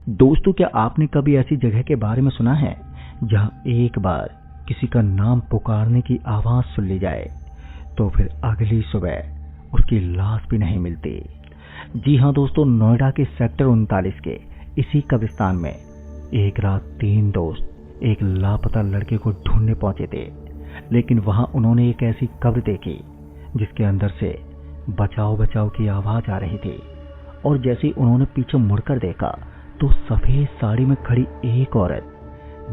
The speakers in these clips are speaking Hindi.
दोस्तों, क्या आपने कभी ऐसी जगह के बारे में सुना है जहां एक बार किसी का नाम पुकारने की आवाज सुन ली जाए तो फिर अगली सुबह उसकी लाश भी नहीं मिलती। जी हां दोस्तों, नोएडा के सेक्टर 39 के इसी कब्रिस्तान में एक रात 3 दोस्त एक लापता लड़के को ढूंढने पहुंचे थे। लेकिन वहां उन्होंने एक ऐसी कब्र देखी जिसके अंदर से बचाओ बचाओ की आवाज आ रही थी। और जैसे ही उन्होंने पीछे मुड़कर देखा तो सफेद साड़ी में खड़ी एक औरत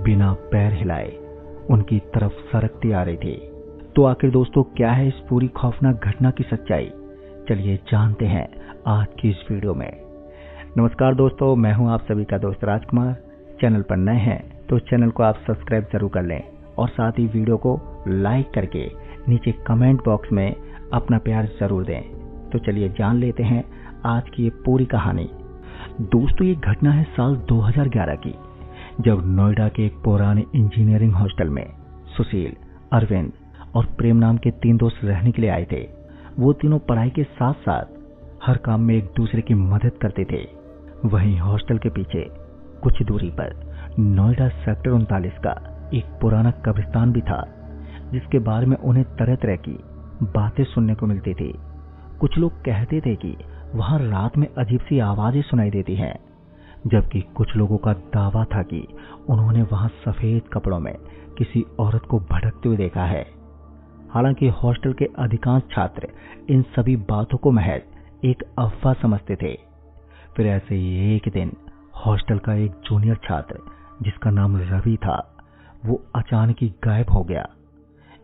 बिना पैर हिलाए उनकी तरफ सरकती आ रही थी। तो आखिर दोस्तों, क्या है इस पूरी खौफनाक घटना की सच्चाई? चलिए जानते हैं आज की इस वीडियो में। नमस्कार दोस्तों, मैं हूं आप सभी का दोस्त राजकुमार। चैनल पर नए हैं तो चैनल को आप सब्सक्राइब जरूर कर लें और साथ ही वीडियो को लाइक करके नीचे कमेंट बॉक्स में अपना प्यार जरूर दें। तो चलिए जान लेते हैं आज की ये पूरी कहानी। दोस्तों, ये घटना है साल 2011 की, जब नोएडा के एक पुराने इंजीनियरिंग हॉस्टल में सुशील, अरविंद और प्रेम नाम के 3 दोस्त रहने के लिए आए थे। वो तीनों पढ़ाई के साथ साथ हर काम में एक दूसरे की मदद करते थे। वहीं हॉस्टल के पीछे कुछ दूरी पर नोएडा सेक्टर 39 का एक पुराना कब्रिस्तान भी था, जिसके बारे में उन्हें तरह तरह की बातें सुनने को मिलती थी। कुछ लोग कहते थे कि वहां रात में अजीब सी आवाजें सुनाई देती हैं, जबकि कुछ लोगों का दावा था कि उन्होंने वहां सफेद कपड़ों में किसी औरत को भटकते हुए देखा है। हालांकि हॉस्टल के अधिकांश छात्र इन सभी बातों को महज एक अफवाह समझते थे। फिर ऐसे ही एक दिन हॉस्टल का एक जूनियर छात्र, जिसका नाम रवि था, वो अचानक ही गायब हो गया।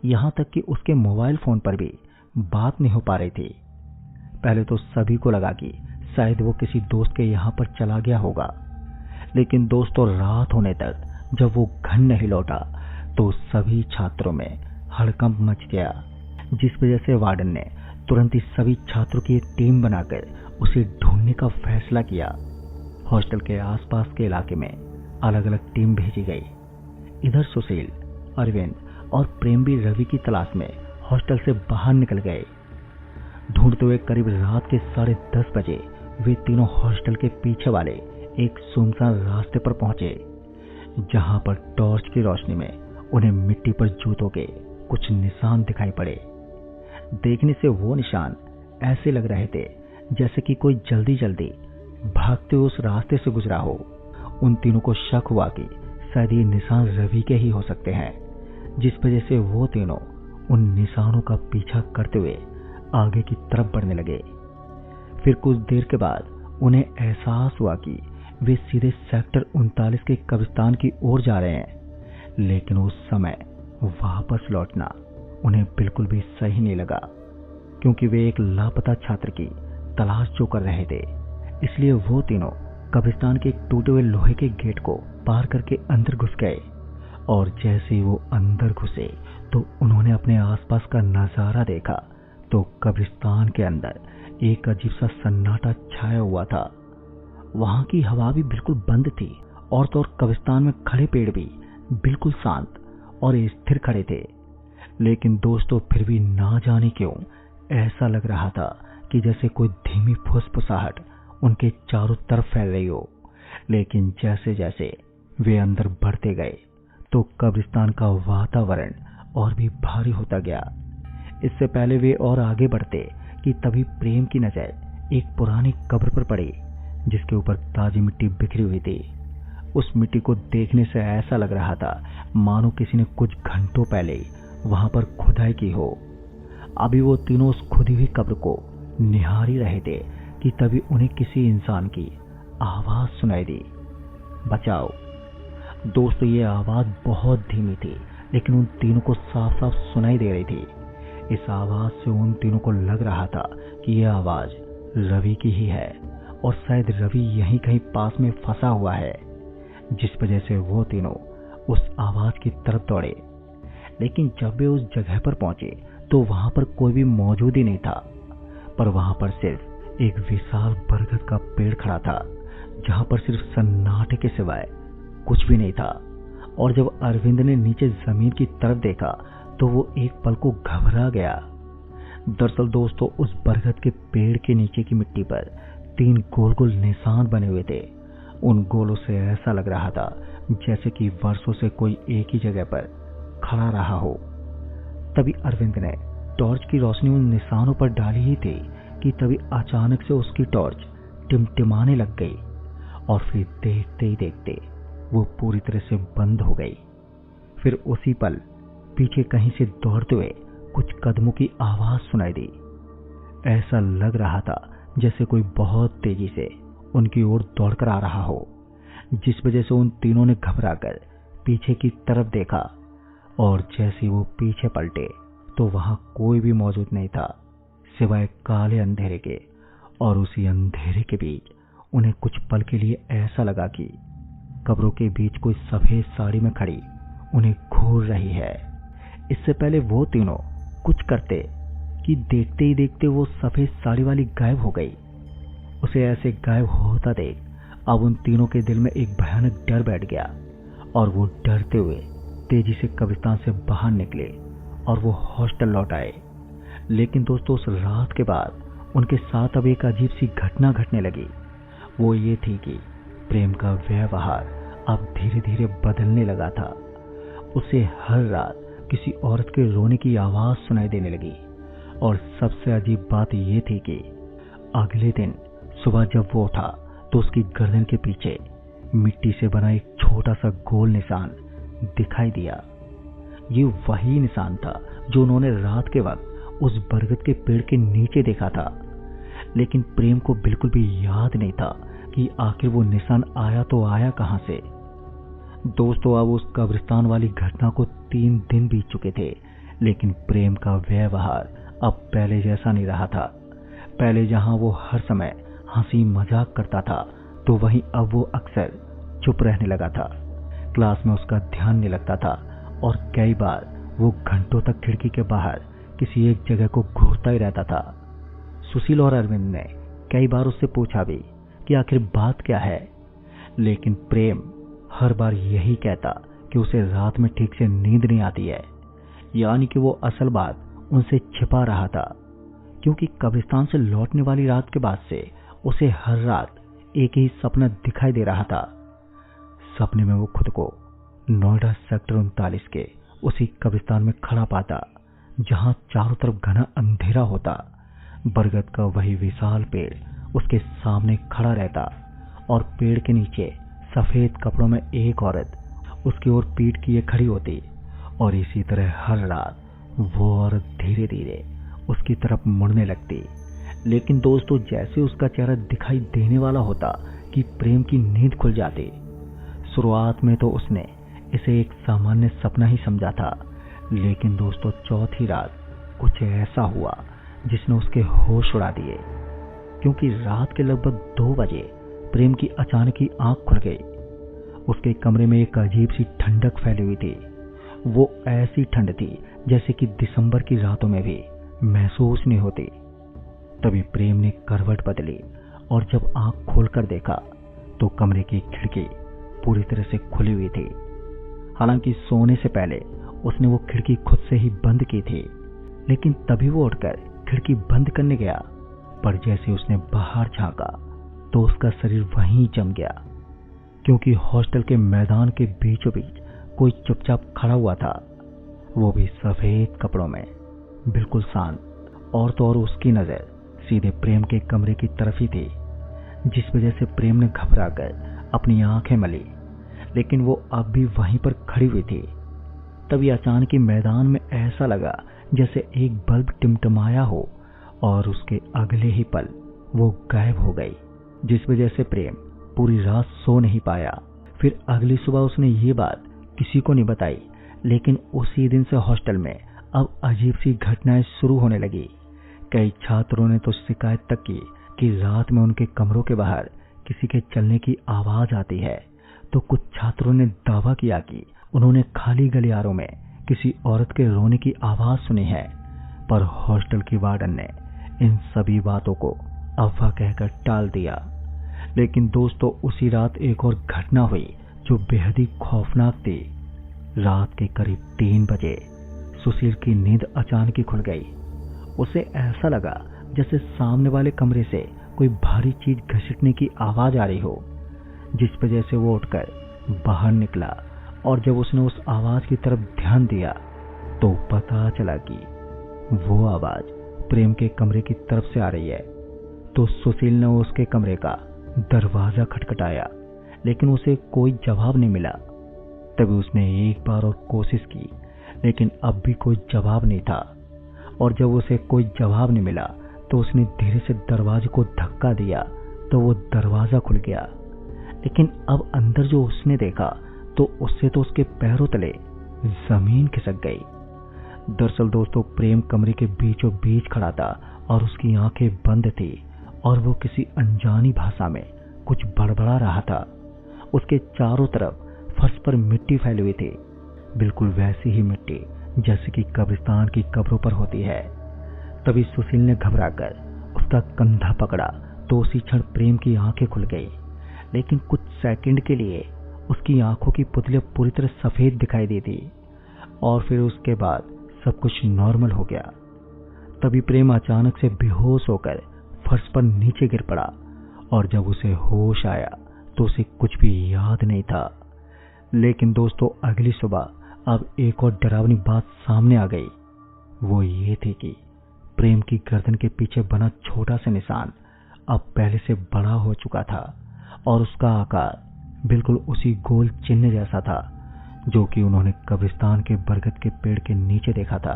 यहां तक कि उसके मोबाइल फोन पर भी बात नहीं हो पा रही थी। पहले तो सभी को लगा कि शायद वो किसी दोस्त के यहाँ पर चला गया होगा, लेकिन दोस्तों रात होने तक जब वो घर नहीं लौटा तो सभी छात्रों में हड़कंप मच गया, जिस वजह से वार्डन ने तुरंत ही सभी छात्रों की एक टीम बनाकर उसे ढूंढने का फैसला किया। हॉस्टल के आसपास के इलाके में अलग अलग टीम भेजी गई। इधर सुशील, अरविंद और प्रेम भी रवि की तलाश में हॉस्टल से बाहर निकल गए। ढूंढते हुए करीब रात के 10:30 बजे वे तीनों हॉस्टल के पीछे वाले एक सुनसान रास्ते पर पहुंचे, जहां पर टॉर्च की रोशनी में उन्हें मिट्टी पर जूतों के कुछ निशान दिखाई पड़े। देखने से वो निशान ऐसे लग रहे थे जैसे कि कोई जल्दी जल्दी भागते हुए उस रास्ते से गुजरा हो। उन तीनों को शक हुआ कि शायद ये निशान रवि के ही हो सकते हैं, जिस वजह से वो तीनों उन निशानों का पीछा करते हुए आगे की तरफ बढ़ने लगे। फिर कुछ देर के बाद उन्हें एहसास हुआ कि वे सीधे सेक्टर 39 के कब्रिस्तान की ओर जा रहे हैं। लेकिन उस समय वापस लौटना उन्हें बिल्कुल भी सही नहीं लगा, क्योंकि वे एक लापता छात्र की तलाश जो कर रहे थे। इसलिए वो तीनों कब्रिस्तान के एक टूटे हुए लोहे के गेट को पार करके अंदर घुस गए। और जैसे ही वो अंदर घुसे तो उन्होंने अपने आसपास का नजारा देखा तो कब्रिस्तान के अंदर एक अजीब सा सन्नाटा छाया हुआ था। वहां की हवा भी बिल्कुल बंद थी और तो और कब्रिस्तान में खड़े पेड़ भी बिल्कुल शांत और स्थिर खड़े थे। लेकिन दोस्तों, फिर भी ना जाने क्यों ऐसा लग रहा था कि जैसे कोई धीमी फुसफुसाहट उनके चारों तरफ फैल रही हो। लेकिन जैसे जैसे वे अंदर बढ़ते गए तो कब्रिस्तान का वातावरण और भी भारी होता गया। इससे पहले वे और आगे बढ़ते कि तभी प्रेम की नजर एक पुरानी कब्र पर पड़ी, जिसके ऊपर ताजी मिट्टी बिखरी हुई थी। उस मिट्टी को देखने से ऐसा लग रहा था मानो किसी ने कुछ घंटों पहले वहां पर खुदाई की हो। अभी वो तीनों उस खुदी हुई कब्र को निहार ही रहे थे कि तभी उन्हें किसी इंसान की आवाज सुनाई दी, बचाओ। दोस्तों, ये आवाज बहुत धीमी थी, लेकिन उन तीनों को साफ साफ सुनाई दे रही थी। इस आवाज से उन तीनों को लग रहा था कि यह आवाज रवि की ही है और शायद रवि यहीं कहीं पास में फंसा हुआ है, जिस वजह से वो तीनों उस आवाज की तरफ दौड़े। लेकिन जब वे उस जगह पर पहुंचे तो वहां पर कोई भी मौजूद ही नहीं था, पर वहां पर सिर्फ एक विशाल बरगद का पेड़ खड़ा था, जहां पर सिर्फ सन्नाटे के सिवाय कुछ भी नहीं था। और जब अरविंद ने नीचे जमीन की तरफ देखा तो वो एक पल को घबरा गया। दरअसल दोस्तों, उस बरगद के पेड़ के नीचे की मिट्टी पर 3 गोल गोल निशान बने हुए थे उन गोलों से ऐसा लग रहा था जैसे कि वर्षों से कोई एक ही जगह पर खड़ा रहा हो। तभी अरविंद ने टॉर्च की रोशनी उन निशानों पर डाली ही थी कि तभी अचानक से उसकी टॉर्च टिमटिमाने लग गई और फिर देखते ही देखते वो पूरी तरह से बंद हो गई। फिर उसी पल पीछे कहीं से दौड़ते हुए कुछ कदमों की आवाज सुनाई दी। ऐसा लग रहा था जैसे कोई बहुत तेजी से उनकी ओर दौड़कर आ रहा हो, जिस वजह से उन तीनों ने घबराकर पीछे की तरफ देखा और जैसे वो पीछे पलटे तो वहां कोई भी मौजूद नहीं था सिवाय काले अंधेरे के। और उसी अंधेरे के बीच उन्हें कुछ पल के लिए ऐसा लगा कि कब्रों के बीच कोई सफेद साड़ी में खड़ी उन्हें घूर रही है। इससे पहले वो तीनों कुछ करते कि देखते ही देखते वो सफेद साड़ी वाली गायब हो गई। उसे ऐसे गायब होता देख अब उन तीनों के दिल में एक भयानक डर बैठ गया और वो डरते हुए तेजी से कब्रिस्तान से बाहर निकले और वो हॉस्टल लौट आए। लेकिन दोस्तों, उस रात के बाद उनके साथ अब एक अजीब सी घटना घटने लगी। वो ये थी कि प्रेम का व्यवहार अब धीरे धीरे बदलने लगा था। उसे हर रात किसी औरत के रोने की आवाज सुनाई देने लगी और सबसे अजीब बात यह थी कि अगले दिन सुबह जब वो उठा तो उसकी गर्दन के पीछे मिट्टी से बना एक छोटा सा गोल निशान दिखाई दिया। ये वही निशान था जो उन्होंने रात के वक्त उस बरगद के पेड़ के नीचे देखा था। लेकिन प्रेम को बिल्कुल भी याद नहीं था कि आखिर वो निशान आया तो आया कहां से। दोस्तों, अब उस कब्रिस्तान वाली घटना को 3 दिन बीत चुके थे, लेकिन प्रेम का व्यवहार अब पहले जैसा नहीं रहा था। पहले जहां वो हर समय हंसी मजाक करता था, तो वहीं अब वो अक्सर चुप रहने लगा था। क्लास में उसका ध्यान नहीं लगता था और कई बार वो घंटों तक खिड़की के बाहर किसी एक जगह को घूरता ही रहता था। सुशील और अरविंद ने कई बार उससे पूछा भी कि आखिर बात क्या है, लेकिन प्रेम हर बार यही कहता कि उसे रात में ठीक से नींद नहीं आती है। यानी कि वो असल बात उनसे छिपा रहा था, क्योंकि कब्रिस्तान से लौटने वाली रात के बाद से उसे हर रात एक ही सपना दिखाई दे रहा था। सपने में वो खुद को नोएडा सेक्टर 39 के उसी कब्रिस्तान में खड़ा पाता जहां चारों तरफ घना अंधेरा होता। बरगद का वही विशाल पेड़ उसके सामने खड़ा रहता और पेड़ के नीचे सफेद कपड़ों में एक औरत उसकी ओर पीठ किए खड़ी होती और इसी तरह हर रात वो औरत धीरे धीरे उसकी तरफ मुड़ने लगती। लेकिन दोस्तों, जैसे उसका चेहरा दिखाई देने वाला होता कि प्रेम की नींद खुल जाती। शुरुआत में तो उसने इसे एक सामान्य सपना ही समझा था, लेकिन दोस्तों, चौथी रात कुछ ऐसा हुआ जिसने उसके होश उड़ा दिए, क्योंकि रात के लगभग 2 बजे प्रेम की अचानक ही आंख खुल गई। उसके कमरे में एक अजीब सी ठंडक फैली हुई थी। वो ऐसी ठंड थी जैसे कि दिसंबर की रातों में भी महसूस नहीं होती। तभी प्रेम ने करवट बदली और जब आंख खोलकर देखा तो कमरे की खिड़की पूरी तरह से खुली हुई थी। हालांकि सोने से पहले उसने वो खिड़की खुद से ही बंद की थी, लेकिन तभी वो उठकर खिड़की बंद करने गया, पर जैसे उसने बाहर झांका तो उसका शरीर वहीं जम गया, क्योंकि हॉस्टल के मैदान के बीचों बीच कोई चुपचाप खड़ा हुआ था, वो भी सफेद कपड़ों में, बिल्कुल शांत। और तो और उसकी नजर सीधे प्रेम के कमरे की तरफ ही थी, जिस वजह से प्रेम ने घबराकर अपनी आंखें मली, लेकिन वो अब भी वहीं पर खड़ी हुई थी। तभी अचानक ही मैदान में ऐसा लगा जैसे एक बल्ब टिमटिमाया हो और उसके अगले ही पल वो गायब हो गई, जिस वजह से प्रेम पूरी रात सो नहीं पाया। फिर अगली सुबह उसने ये बात किसी को नहीं बताई, लेकिन उसी दिन से हॉस्टल में अब अजीब सी घटनाएं शुरू होने लगी। कई छात्रों ने तो शिकायत तक की कि रात में उनके कमरों के बाहर किसी के चलने की आवाज आती है, तो कुछ छात्रों ने दावा किया कि उन्होंने खाली गलियारों में किसी औरत के रोने की आवाज सुनी है। पर हॉस्टल की वार्डन ने इन सभी बातों को अफवाह कहकर टाल दिया। लेकिन दोस्तों, उसी रात एक और घटना हुई जो बेहद ही खौफनाक थी। रात के करीब 3 बजे सुशील की नींद अचानक ही खुल गई। उसे ऐसा लगा जैसे सामने वाले कमरे से कोई भारी चीज घसीटने की आवाज आ रही हो। जिस वजह से वो उठकर बाहर निकला और जब उसने उस आवाज की तरफ ध्यान दिया तो पता चला कि वो आवाज प्रेम के कमरे की तरफ से आ रही है। तो सुशील ने उसके कमरे का दरवाजा खटखटाया, लेकिन उसे कोई जवाब नहीं मिला। तभी उसने एक बार और कोशिश की, लेकिन अब भी कोई जवाब नहीं था। और जब उसे कोई जवाब नहीं मिला तो उसने धीरे से दरवाजे को धक्का दिया तो वो दरवाजा खुल गया। लेकिन अब अंदर जो उसने देखा तो उससे तो उसके पैरों तले जमीन खिसक गई। दरअसल दोस्तों, प्रेम कमरे के बीचों बीच खड़ा था और उसकी आंखें बंद थी और वो किसी अनजानी भाषा में कुछ बड़बड़ा रहा था। उसके चारों तरफ फर्श पर मिट्टी फैली हुई थी, बिल्कुल वैसी ही मिट्टी जैसे कि कब्रिस्तान की कब्रों पर होती है। तभी सुशील ने घबराकर उसका कंधा पकड़ा तो उसी क्षण प्रेम की आंखें खुल गई, लेकिन कुछ सेकंड के लिए उसकी आंखों की पुतलियां पूरी तरह सफेद दिखाई दी थी और फिर उसके बाद सब कुछ नॉर्मल हो गया। तभी प्रेम अचानक से बेहोश होकर फर्श पर नीचे गिर पड़ा और जब उसे होश आया तो उसे कुछ भी याद नहीं था। लेकिन दोस्तों, अगली सुबह अब एक और डरावनी बात सामने आ गई। वो ये थी कि प्रेम की गर्दन के पीछे बना छोटा सा निशान अब पहले से बड़ा हो चुका था और उसका आकार बिल्कुल उसी गोल चिन्ह जैसा था जो कि उन्होंने कब्रिस्तान के बरगद के पेड़ के नीचे देखा था।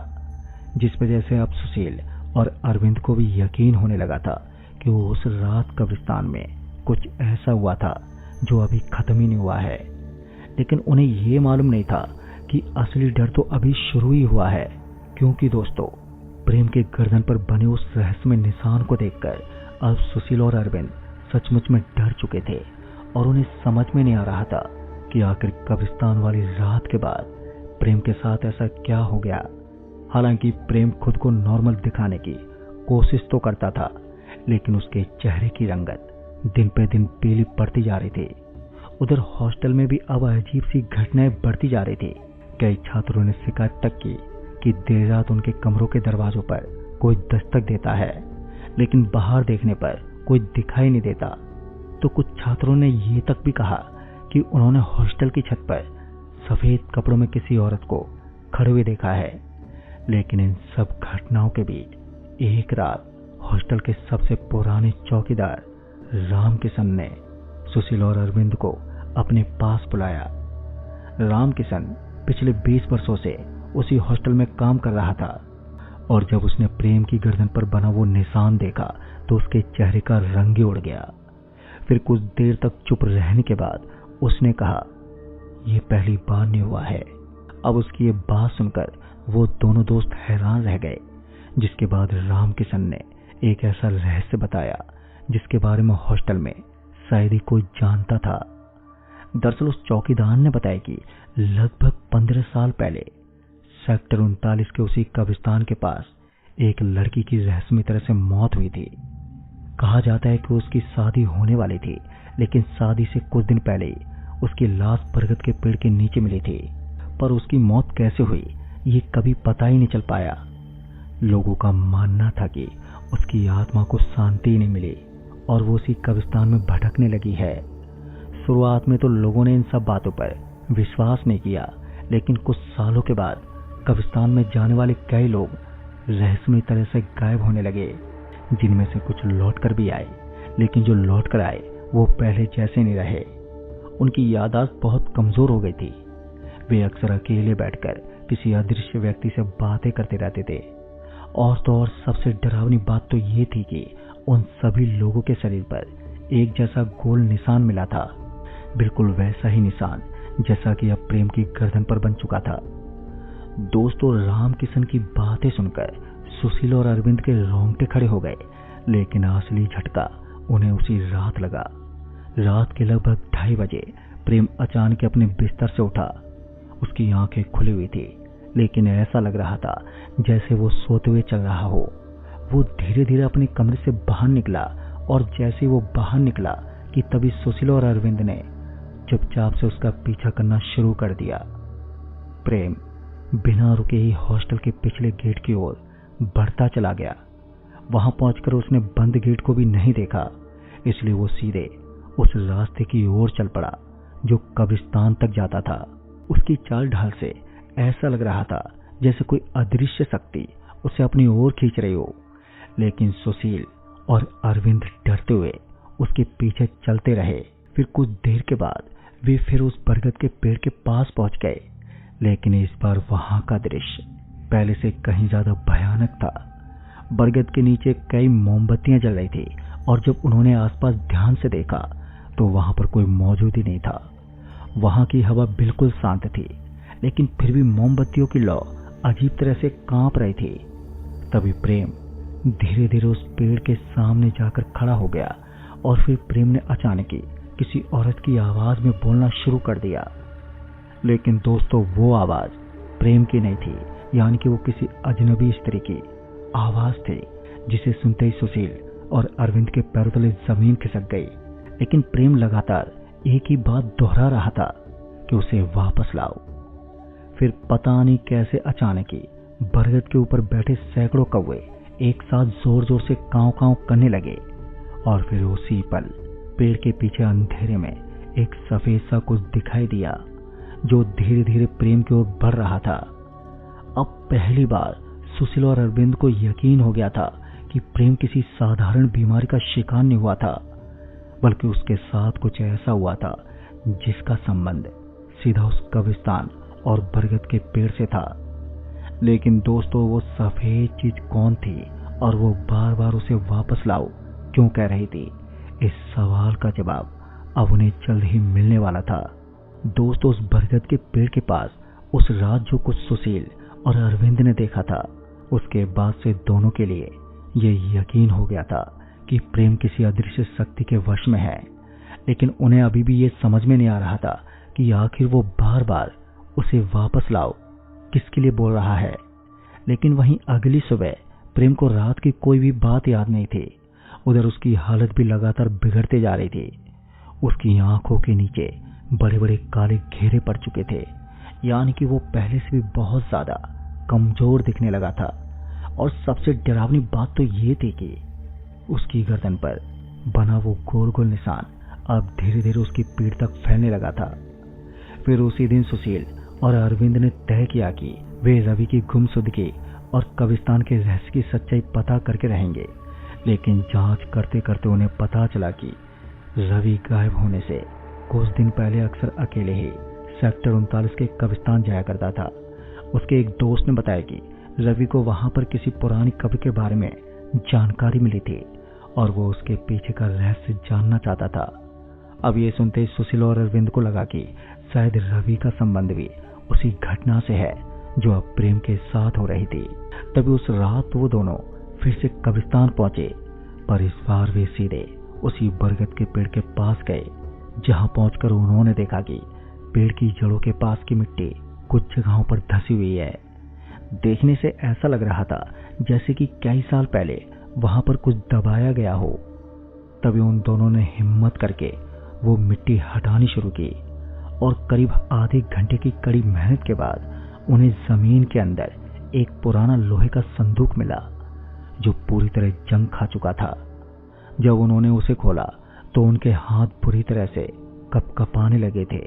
जिस वजह से अब सुशील और अरविंद को भी यकीन होने लगा था कि वो उस रात कब्रिस्तान में कुछ ऐसा हुआ था जो अभी खत्म ही नहीं हुआ है। लेकिन उन्हें ये मालूम नहीं था कि असली डर तो अभी शुरू ही हुआ है, क्योंकि दोस्तों, प्रेम के गर्दन पर बने उस रहस्यमय निशान को देखकर अब सुशील और अरविंद सचमुच में डर चुके थे और उन्हें समझ में नहीं आ रहा था कि आखिर कब्रिस्तान वाली रात के बाद प्रेम के साथ ऐसा क्या हो गया। हालांकि प्रेम खुद को नॉर्मल दिखाने की कोशिश तो करता था, लेकिन उसके चेहरे की रंगत दिन पे दिन पीली पड़ती जा रही थी। उधर हॉस्टल में भी अब अजीब सी घटनाएं बढ़ती जा रही थी। कई छात्रों ने शिकायत तक की कि देर रात उनके कमरों के दरवाजों पर कोई दस्तक देता है, लेकिन बाहर देखने पर कोई दिखाई नहीं देता। तो कुछ छात्रों ने ये तक भी कहा कि उन्होंने हॉस्टल की छत पर सफेद कपड़ों में किसी औरत को खड़े हुए देखा है। लेकिन इन सब घटनाओं के बीच एक रात हॉस्टल के सबसे पुराने चौकीदार राम किशन ने सुशील और अरविंद को अपने पास बुलाया। राम किशन पिछले 20 वर्षों से उसी हॉस्टल में काम कर रहा था और जब उसने प्रेम की गर्दन पर बना वो निशान देखा तो उसके चेहरे का रंग ही उड़ गया। फिर कुछ देर तक चुप रहने के बाद उसने कहा, यह पहली बार नहीं हुआ है। अब उसकी ये बात सुनकर वो दोनों दोस्त हैरान रह गए, जिसके बाद राम किशन ने एक ऐसा रहस्य बताया जिसके बारे में हॉस्टल में शायद ही कोई जानता था। दरअसल उस चौकीदार ने बताया कि लगभग 15 साल पहले सेक्टर 39 के उसी कब्रिस्तान के पास एक लड़की की रहस्यमय तरह से मौत हुई थी। कहा जाता है कि उसकी शादी होने वाली थी, लेकिन शादी से कुछ दिन पहले ही उसकी लाश बरगद के पेड़ के नीचे मिली थी, पर उसकी मौत कैसे हुई ये कभी पता ही नहीं चल पाया। लोगों का मानना था कि उसकी आत्मा को शांति ही नहीं मिली और वो उसी कब्रिस्तान में भटकने लगी है। शुरुआत में तो लोगों ने इन सब बातों पर विश्वास नहीं किया, लेकिन कुछ सालों के बाद कब्रिस्तान में जाने वाले कई लोग रहस्यमय तरह से गायब होने लगे, जिनमें से कुछ लौट कर भी आए, लेकिन जो लौट कर आए वो पहले जैसे नहीं रहे। उनकी याददाश्त बहुत कमजोर हो गई थी। वे अक्सर अकेले बैठकर किसी अदृश्य व्यक्ति से बातें करते रहते थे। और तो और सबसे डरावनी बात तो ये थी कि उन सभी लोगों के शरीर पर एक जैसा गोल निशान मिला था, बिल्कुल वैसा ही निशान जैसा कि अब प्रेम की गर्दन पर बन चुका था। दोस्तों, राम किशन की बातें सुनकर सुशील और अरविंद के रोंगटे खड़े हो गए, लेकिन असली झटका उन्हें उसी रात लगा। रात के लगभग 2:30 बजे प्रेम अचानक अपने बिस्तर से उठा। उसकी आंखें खुली हुई थी, लेकिन ऐसा लग रहा था जैसे वो सोते हुए चल रहा हो। वो धीरे धीरे अपने कमरे से बाहर निकला और जैसे वो बाहर निकला कि तभी सुशील और अरविंद ने चुपचाप से उसका पीछा करना शुरू कर दिया। प्रेम बिना रुके ही हॉस्टल के पिछले गेट की ओर बढ़ता चला गया। वहां पहुंचकर उसने बंद गेट को भी नहीं देखा, इसलिए वो सीधे उस रास्ते की ओर चल पड़ा जो कब्रिस्तान तक जाता था। उसकी चाल ढाल से ऐसा लग रहा था जैसे कोई अदृश्य शक्ति उसे अपनी ओर खींच रही हो। लेकिन सुशील और अरविंद डरते हुए उसके पीछे चलते रहे। फिर कुछ देर के बाद वे फिर उस बरगद के पेड़ के पास पहुंच गए, लेकिन इस बार वहां का दृश्य पहले से कहीं ज्यादा भयानक था। बरगद के नीचे कई मोमबत्तियां जल रही थी और जब उन्होंने आसपास ध्यान से देखा तो वहां पर कोई मौजूद ही नहीं था। वहां की हवा बिल्कुल शांत थी, लेकिन फिर भी मोमबत्तियों की लौ अजीब तरह से कांप रही थी। तभी प्रेम धीरे धीरे उस पेड़ के सामने जाकर खड़ा हो गया और फिर प्रेम ने अचानक ही किसी औरत की आवाज में बोलना शुरू कर दिया। लेकिन दोस्तों, वो आवाज प्रेम की नहीं थी, यानी कि वो किसी अजनबी स्त्री की आवाज थी, जिसे सुनते ही सुशील और अरविंद के पैरों तले जमीन खिसक गई। लेकिन प्रेम लगातार एक ही बात दोहरा रहा था कि उसे वापस लाओ। फिर पता नहीं कैसे अचानक ही बरगद के ऊपर बैठे सैकड़ों कौवे एक साथ जोर जोर से कांव कांव करने लगे और फिर उसी पल पेड़ के पीछे अंधेरे में एक सफेद सा कुछ दिखाई दिया जो धीरे धीरे प्रेम की ओर बढ़ रहा था। अब पहली बार सुशील और अरविंद को यकीन हो गया था कि प्रेम किसी साधारण बीमारी का शिकार नहीं हुआ था, बल्कि उसके साथ कुछ ऐसा हुआ था जिसका संबंध सीधा उस कब्रिस्तान और बरगद के पेड़ से था। लेकिन दोस्तों, वो सफेद चीज कौन थी और वो बार बार उसे वापस लाओ क्यों कह रही थी? इस सवाल का जवाब अब उन्हें जल्द ही मिलने वाला था। दोस्तों, उस बरगद के पेड़ के पास उस रात जो कुछ सुशील और अरविंद ने देखा था, उसके बाद से दोनों के लिए ये यकीन हो गया था कि प्रेम किसी अदृश्य शक्ति के वश में है। लेकिन उन्हें अभी भी ये समझ में नहीं आ रहा था कि आखिर वो बार बार उसे वापस लाओ किसके लिए बोल रहा है। लेकिन वहीं अगली सुबह प्रेम को रात की कोई भी बात याद नहीं थी। उधर उसकी हालत भी लगातार बिगड़ते जा रही थी। उसकी आंखों के नीचे बड़े बड़े काले घेरे पड़ चुके थे, यानी कि वो पहले से भी बहुत ज्यादा कमजोर दिखने लगा था। और सबसे डरावनी बात तो ये थी कि उसकी गर्दन पर बना वो गोल गोल निशान अब धीरे धीरे उसकी पीठ तक फैलने लगा था। फिर उसी दिन सुशील और अरविंद ने तय किया कि वे रवि की गुमशुदगी और कब्रिस्तान के रहस्य की सच्चाई पता करके रहेंगे। लेकिन जांच करते करते उन्हें पता चला कि रवि गायब होने से कुछ दिन पहले अक्सर अकेले ही सेक्टर 39 के कब्रिस्तान जाया करता था। उसके एक दोस्त ने बताया कि रवि को वहां पर किसी पुरानी कब्र के बारे में जानकारी मिली थी और वो उसके पीछे का रहस्य जानना चाहता था। अब ये सुनते ही सुशील और अरविंद को लगा कि शायद रवि का संबंध भी उसी घटना से है जो अब प्रेम के साथ हो रही थी। तभी उस रात वो दोनों फिर से कब्रिस्तान पहुंचे, पर इस बार वे सीधे उसी बरगद के पेड़ के पास गए, जहां पहुंचकर उन्होंने देखा कि पेड़ की जड़ों के पास की मिट्टी कुछ जगहों पर धसी हुई है। देखने से ऐसा लग रहा था जैसे कि कई साल पहले वहां पर कुछ दबाया गया हो। तभी उन दोनों ने हिम्मत करके वो मिट्टी हटानी शुरू की और करीब आधे घंटे की कड़ी मेहनत के बाद उन्हें जमीन के अंदर एक पुराना लोहे का संदूक मिला जो पूरी तरह जंग खा चुका था। जब उन्होंने उसे खोला तो उनके हाथ बुरी तरह से कपकपाने लगे थे।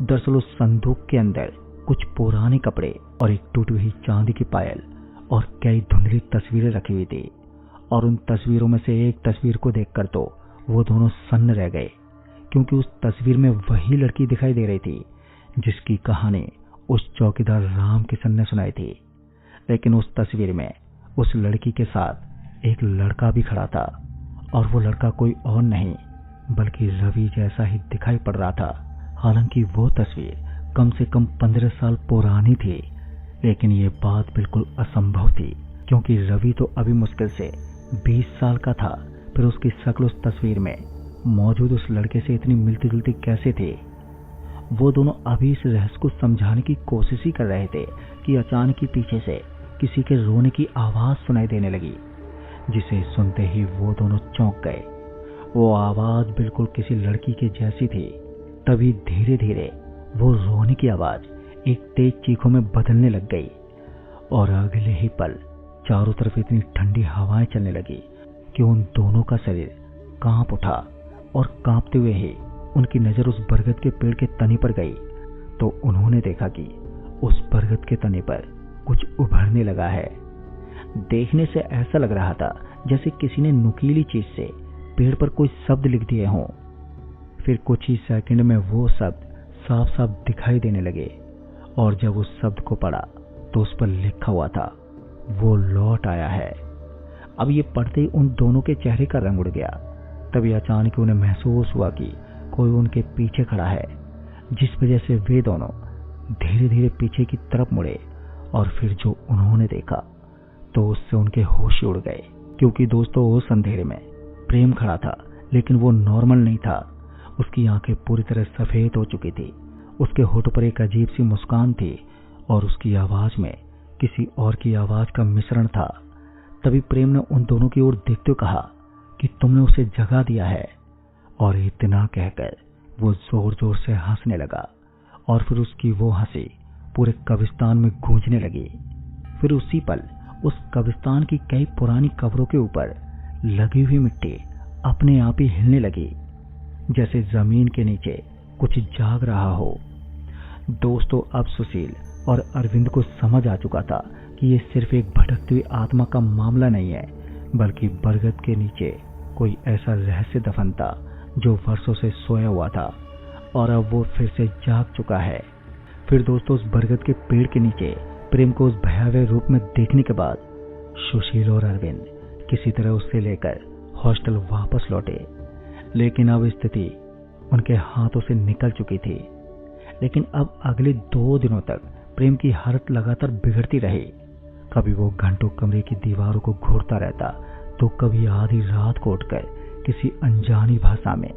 दरअसल उस संदूक के अंदर कुछ पुराने कपड़े और एक टूटी हुई चांदी की पायल और कई धुंधली तस्वीरें रखी हुई थी। और उन तस्वीरों में से एक तस्वीर को देखकर तो वो दोनों सन्न रह गए, क्योंकि उस तस्वीर में वही लड़की दिखाई दे रही थी जिसकी कहानी उस चौकीदार राम किशन ने सुनाई थी। लेकिन उस तस्वीर में उस लड़की के साथ एक लड़का भी खड़ा था और वो लड़का कोई और नहीं बल्कि रवि जैसा ही दिखाई पड़ रहा था। हालांकि वो तस्वीर कम से कम 15 साल पुरानी थी, लेकिन ये बात बिल्कुल असंभव थी, क्योंकि रवि तो अभी मुश्किल से 20 साल का था। फिर उसकी शक्ल उस तस्वीर में मौजूद उस लड़के से इतनी मिलती जुलती कैसे थी? वो दोनों अभी इस रहस्य को समझाने की कोशिश ही कर रहे थे कि अचानक ही पीछे से किसी के रोने की आवाज सुनाई देने लगी, जिसे सुनते ही वो दोनों चौंक गए। वो आवाज बिल्कुल किसी लड़की के जैसी थी। तभी धीरे धीरे वो रोने की आवाज एक तेज चीखों में बदलने लग गई और अगले ही पल चारों तरफ इतनी ठंडी हवाएं चलने लगी कि उन दोनों का शरीर कांप उठा और कांपते हुए ही उनकी नजर उस बरगद के पेड़ के तने पर गई तो उन्होंने देखा कि उस बरगद के तने पर कुछ उभरने लगा है। देखने से ऐसा लग रहा था जैसे किसी ने नुकीली चीज से पेड़ पर कोई शब्द लिख दिए हों। फिर कुछ ही सेकंड में वो शब्द साफ साफ दिखाई देने लगे और जब उस शब्द को पढ़ा तो उस पर लिखा हुआ था, वो लौट आया है। अब ये पढ़ते ही उन दोनों के चेहरे का रंग उड़ गया। तभी अचानक उन्हें महसूस हुआ कि कोई उनके पीछे खड़ा है, जिस वजह से वे दोनों धीरे धीरे पीछे की तरफ मुड़े और फिर जो उन्होंने देखा तो उससे उनके होश उड़ गए। क्योंकि दोस्तों उस अंधेरे में प्रेम खड़ा था, लेकिन वो नॉर्मल नहीं था। उसकी आंखें पूरी तरह सफेद हो चुकी थी, उसके होठों पर एक अजीब सी मुस्कान थी और उसकी आवाज में किसी और की आवाज का मिश्रण था। तभी प्रेम ने उन दोनों की ओर देखते हुए कहा कि तुमने उसे जगा दिया है। और इतना कहकर वो जोर जोर से हंसने लगा और फिर उसकी वो हंसी पूरे कब्रिस्तान में गूंजने लगी। फिर उसी पल उस कब्रिस्तान की कई पुरानी कब्रों के ऊपर लगी हुई मिट्टी अपने आप ही हिलने लगी, जैसे जमीन के नीचे कुछ जाग रहा हो। दोस्तों अब सुशील और अरविंद को समझ आ चुका था कि ये सिर्फ एक भटकती हुई आत्मा का मामला नहीं है, बल्कि बरगद के नीचे कोई ऐसा रहस्य दफन था जो वर्षों से सोया हुआ था और अब वो फिर से जाग चुका है। फिर दोस्तों उस बरगद के पेड़ के नीचे प्रेम को उस भयावह रूप में देखने के बाद सुशील और अरविंद किसी तरह उससे लेकर हॉस्टल वापस लौटे। लेकिन अब स्थिति उनके हाथों से निकल चुकी थी। लेकिन अब अगले 2 दिनों तक प्रेम की हालत लगातार बिगड़ती रही। कभी वो घंटों कमरे की दीवारों को घूरता रहता तो कभी आधी रात को उठकर किसी अनजानी भाषा में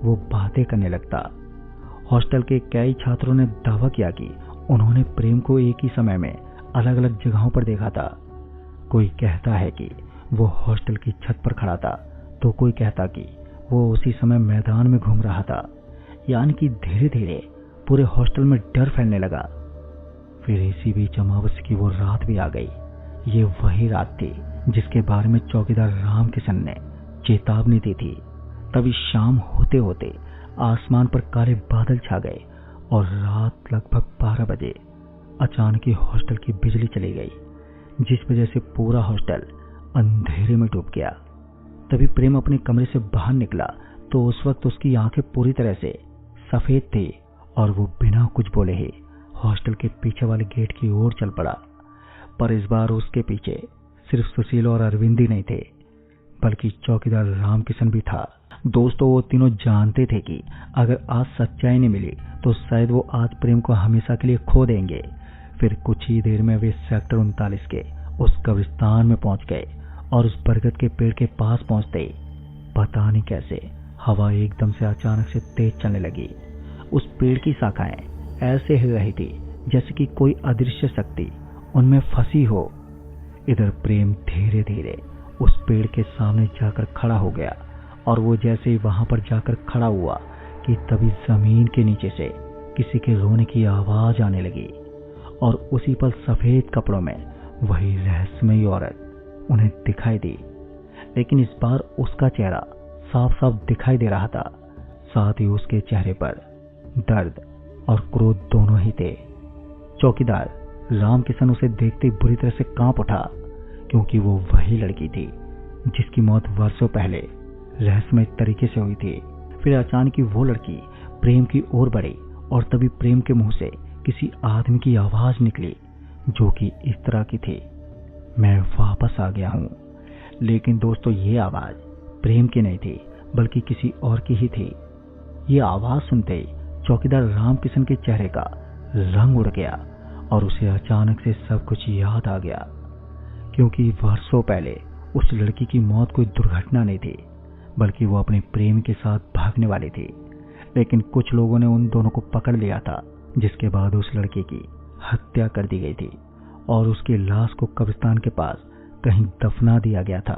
वो बातें करने लगता। हॉस्टल के कई छात्रों ने दावा किया कि उन्होंने प्रेम को एक ही समय में अलग अलग जगहों पर देखा था। कोई कहता है कि वो हॉस्टल की छत पर खड़ा था तो कोई कहता कि वो उसी समय मैदान में घूम रहा था। यानी कि धीरे धीरे पूरे हॉस्टल में डर फैलने लगा। फिर इसी बीच अमावस्या की वो रात भी आ गई। ये वही रात थी जिसके बारे में चौकीदार रामकिशन ने चेतावनी दी थी। तभी शाम होते होते आसमान पर काले बादल छा गए और रात लगभग 12 बजे अचानक ही हॉस्टल की बिजली चली गई, जिस वजह से पूरा हॉस्टल अंधेरे में डूब गया। तभी प्रेम अपने कमरे से बाहर निकला तो उस वक्त उसकी आंखें पूरी तरह से सफेद थी और वो बिना कुछ बोले ही हॉस्टल के पीछे वाले गेट की ओर चल पड़ा। पर इस बार उसके पीछे सिर्फ सुशील और अरविंद ही नहीं थे, बल्कि चौकीदार रामकिशन भी था। दोस्तों वो तीनों जानते थे कि अगर आज सच्चाई नहीं मिली तो शायद वो आज प्रेम को हमेशा के लिए खो देंगे। फिर कुछ ही देर में वे सेक्टर 39 के उस कब्रिस्तान में पहुंच गए और उस बरगद के पेड़ के पास पहुंचते ही पता नहीं कैसे हवा एकदम से अचानक से तेज चलने लगी। उस पेड़ की शाखाएं ऐसे हिल रही थी जैसे कि कोई अदृश्य शक्ति उनमें फंसी हो। इधर प्रेम धीरे धीरे उस पेड़ के सामने जाकर खड़ा हो गया और वो जैसे ही वहां पर जाकर खड़ा हुआ कि तभी जमीन के नीचे से किसी के रोने की आवाज आने लगी और उसी पल सफेद कपड़ों में वही रहस्यमयी औरत उन्हें दिखाई दी। लेकिन इस बार उसका चेहरा साफ साफ दिखाई दे रहा था, साथ ही उसके चेहरे पर दर्द और क्रोध दोनों ही थे। चौकीदार रामकिशन उसे देखते बुरी तरह से कांप उठा, क्योंकि वो वही लड़की थी जिसकी मौत वर्षों पहले रहस्यमय तरीके से हुई थी। फिर अचानक ही वो लड़की प्रेम की ओर बढ़ी और तभी प्रेम के मुंह से किसी आदमी की आवाज निकली जो कि इस तरह की थी, मैं वापस आ गया हूं। लेकिन दोस्तों ये आवाज प्रेम की नहीं थी, बल्कि किसी और की ही थी। ये आवाज सुनते ही चौकीदार रामकिशन के चेहरे का रंग उड़ गया और उसे अचानक से सब कुछ याद आ गया, क्योंकि वर्षों पहले उस लड़की की मौत कोई दुर्घटना नहीं थी, बल्कि वो अपने प्रेम के साथ भागने वाली थी। लेकिन कुछ लोगों ने उन दोनों को पकड़ लिया था, जिसके बाद उस लड़की की हत्या कर दी गई थी और उसकी लाश को कब्रिस्तान के पास कहीं दफना दिया गया था,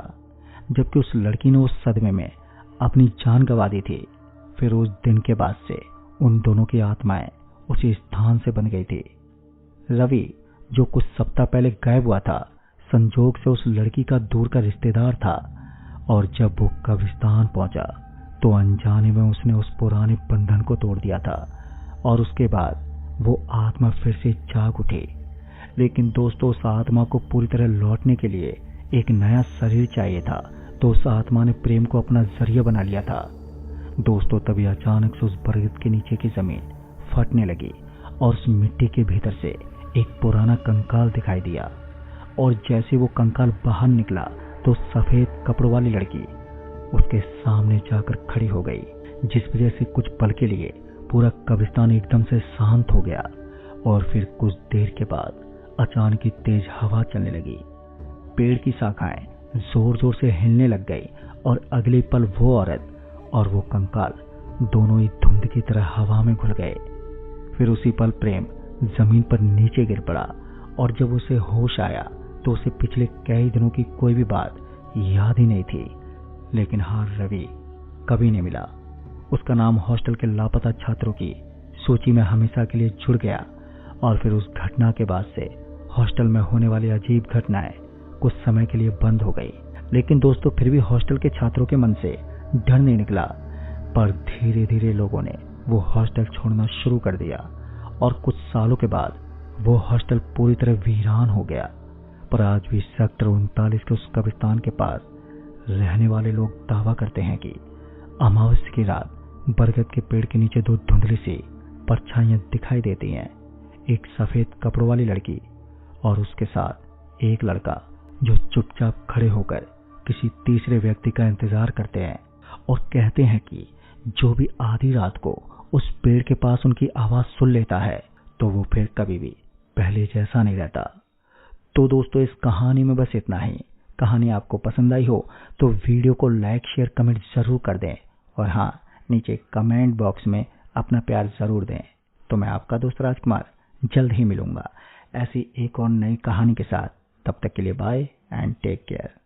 जबकि उस लड़की ने उस सदमे में अपनी जान गंवा दी थी। फिर उस दिन के बाद से उन दोनों की आत्माएं उसी स्थान से बन गई थी। रवि, जो कुछ सप्ताह पहले गायब हुआ था, संजोग से उस लड़की का दूर का रिश्तेदार था और जब वो कब्रिस्तान पहुंचा तो अनजाने में उसने उस पुराने बंधन को तोड़ दिया था और उसके बाद वो आत्मा फिर से जाग उठी। लेकिन दोस्तों, उस आत्मा को पूरी तरह लौटने के लिए एक नया शरीर चाहिए था, तो उस आत्मा ने प्रेम को अपना जरिया बना लिया था। दोस्तों, तभी अचानक से उस बरगद के नीचे की जमीन फटने लगी और उस मिट्टी के भीतर से एक पुराना कंकाल दिखाई दिया। और जैसे वो कंकाल बाहर निकला तो सफेद कपड़ों वाली लड़की उसके सामने जाकर खड़ी हो गई, जिस वजह से कुछ पल के लिए पूरा कब्रिस्तान एकदम से शांत हो गया। और फिर कुछ देर के बाद अचानक ही तेज हवा चलने लगी, पेड़ की शाखाएं जोर जोर से हिलने लग गई और अगले पल वो औरत और वो कंकाल दोनों ही धुंध की तरह हवा में घुल गए। फिर उसी पल प्रेम जमीन पर नीचे गिर पड़ा और जब उसे होश आया तो उसे पिछले कई दिनों की कोई भी बात याद ही नहीं थी। लेकिन हाँ, रवि कभी नहीं मिला। उसका नाम हॉस्टल के लापता छात्रों की सूची में हमेशा के लिए जुड़ गया। और फिर उस घटना के बाद से हॉस्टल में होने वाली अजीब घटनाएं कुछ समय के लिए बंद हो गई। लेकिन दोस्तों, फिर भी हॉस्टल के छात्रों के मन से डर नहीं निकला। पर धीरे धीरे लोगों ने वो हॉस्टल छोड़ना शुरू कर दिया और कुछ सालों के बाद वो हॉस्टल पूरी तरह वीरान हो गया। पर आज भी सेक्टर 39 के उस कब्रिस्तान के पास रहने वाले लोग दावा करते हैं कि अमावस्या की रात बरगद के पेड़ के नीचे दो धुंधली सी परछाइयां दिखाई देती हैं, एक सफेद कपड़ों वाली लड़की और उसके साथ एक लड़का जो चुपचाप खड़े होकर किसी तीसरे व्यक्ति का इंतजार करते हैं और कहते हैं कि जो भी आधी रात को उस पेड़ के पास उनकी आवाज सुन लेता है तो वो फिर कभी भी पहले जैसा नहीं रहता। तो दोस्तों, इस कहानी में बस इतना ही। कहानी आपको पसंद आई हो तो वीडियो को लाइक, शेयर, कमेंट जरूर कर दें और हाँ, नीचे कमेंट बॉक्स में अपना प्यार जरूर दें। तो मैं आपका दोस्त राजकुमार जल्द ही मिलूंगा ऐसी एक और नई कहानी के साथ। तब तक के लिए बाय एंड टेक केयर।